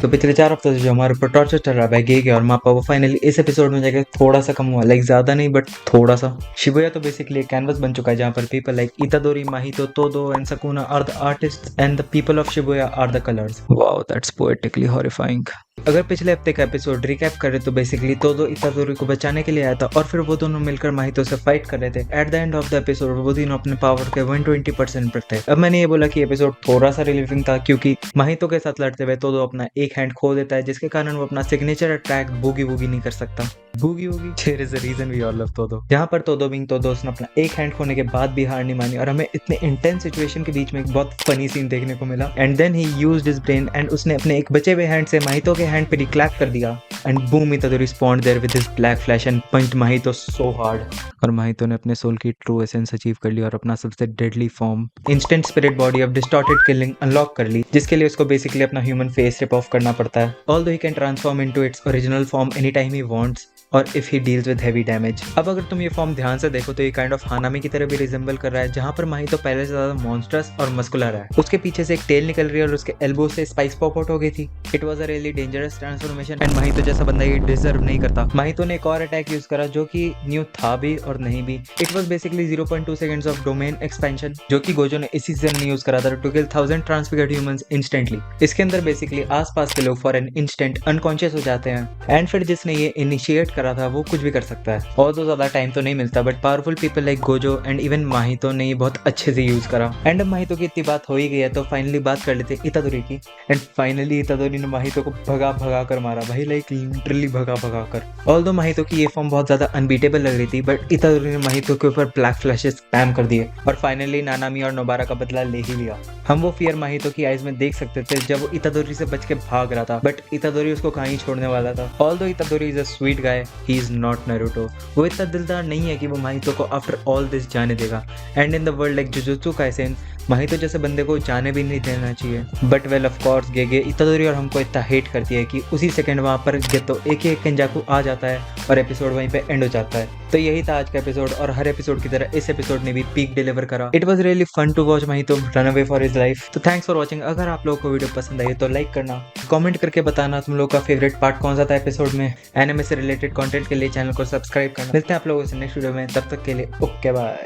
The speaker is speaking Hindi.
तो पिछले 4 हफ्तों से जो हमारे ऊपर टॉर्चर चल रहा है गेगे और माप्पा, वो फाइनली इस एपिसोड में जाकर थोड़ा सा कम हुआ। लाइक ज्यादा नहीं बट थोड़ा सा। शिबुया तो बेसिकली एक कैनवस बन चुका है जहाँ पर people like Itadori, Mahito, Todo and Sukuna are the artist and the people of Shibuya are the colours. Wow, that's poetically horrifying. अगर पिछले हफ्ते का एपिसोड रिकैप करें तो बेसिकली तोदो इतादोरी को बचाने के लिए आया था और फिर वो दोनों मिलकर माहितो से फाइट कर रहे थे। At the end of the episode वो तीनों अपने पावर के 120% पर थे। अब मैंने ये बोला कि एपिसोड थोड़ा सा रिलीविंग था क्योंकि माहितो के साथ लड़ते हुए तोदो अपना एक हैंड खो देता है, जिसके कारण वो अपना सिग्नेचर अटैक बूगी वूगी नहीं कर सकता। Boogie woogie, there is a reason we all love Todo. जहाँ पर तोदो बिंग तोदो उसने अपना एक हैंड खोने के बाद भी हार नहीं मानी और हमें इतने इंटेंस सिचुएशन के बीच में एक बहुत फनी सीन देखने को मिला। And then he used his brain and उसने अपने एक बचे हुए हैंड से माहितो के हैंड पे क्लैप कर दिया and boom, Itadori spawned there with his black flash and punched Mahito so hard. और माहितो ने अपने सोल की ट्रू एसेंस अचीव कर ली और अपना सबसे deadly form instant spirit body of distorted killing unlock कर ली, जिसके लिए उसको बेसिकली अपना ह्यूमन फेस रिप ऑफ करना पड़ता है। Although he can transform into its original form any time he wants और if he deals with heavy damage. अब अगर तुम ये फॉर्म ध्यान से देखो तो ये काइंड ऑफ हानामी की तरह भी रिजेंबल कर रहा है, जहां पर माहितो पहले से ज्यादा मॉन्स्टरस और मस्कुलर है। उसके पीछे से एक टेल निकल रही है और उसके एल्बो से स्पाइस पॉप आउट हो गई थी। It was a really dangerous transformation and माहितो जैसा बंदा ये डिजर्व नहीं करता। माहितो ने एक और अटैक यूज करा जो कि न्यू था भी और नहीं भी। It was basically 0.2 seconds of domain expansion, जो कि गोजो ने इसी सीजन में यूज करा था to kill 1000 transfigured humans instantly. इसके अंदर बेसिकली आसपास के लोग फॉर एन इंस्टेंट अनकॉन्शियस हो जाते हैं एंड फिर जिसने ये इनिशिएट करा था वो कुछ भी कर सकता है। और तो ज्यादा टाइम तो नहीं मिलता but powerful people like Gojo and even माहितो ने ये बहुत अच्छे से यूज करा। एंड अब माहितो की इतनी बात हो ही गई है तो फाइनली बात कर लेते इतादोरी की। एंड फाइनली इतादोरी ने माहितो को भगा भगा कर मारा भाई, लाइक लिटरली भगा भगा कर। ऑल्दो माहितो की ये फॉर्म बहुत ज्यादा अनबीटेबल लग रही थी बट इतादोरी ने माहितो के ऊपर ब्लैक फ्लैशेस स्पैम कर दिए और फाइनली नानामी और नोबारा का बदला ले ही लिया। हम वो फियर माहितो की आईज में देख सकते थे जब वो इतादोरी से बच के भाग रहा था, बट इतादोरी उसको कहीं छोड़ने वाला था। Although इतादोरी is a sweet guy, he is not Naruto. वो इतना दिलदार नहीं है कि वो माहितो को आफ्टर ऑल दिस जाने देगा। And in the world like Jujutsu Kaisen, Mahito जैसे बंदे को जाने भी नहीं देना चाहिए। But well of course Gege, Itadori और हमको इतना हेट करती है कि उसी सेकंड वहां पर गेतो एक केंजाकू आ जाता है और एपिसोड वहीं पे एंड हो जाता है। तो यही था आज का एपिसोड और हर एपिसोड की तरह इस एपिसोड ने भी पीक डिलीवर करा। It was really fun to watch Mahito run away for his life. तो थैंक्स फॉर वॉचिंग। अगर आप लोगों को वीडियो पसंद आई तो लाइक करना, कमेंट करके बताना तुम लोग का फेवरेट पार्ट कौन सा था एपिसोड में। एनिमे से रिलेटेड कंटेंट के लिए चैनल को सब्सक्राइब करना। मिलते हैं आप लोगों से नेक्स्ट वीडियो में, तब तक के लिए ओके बाय।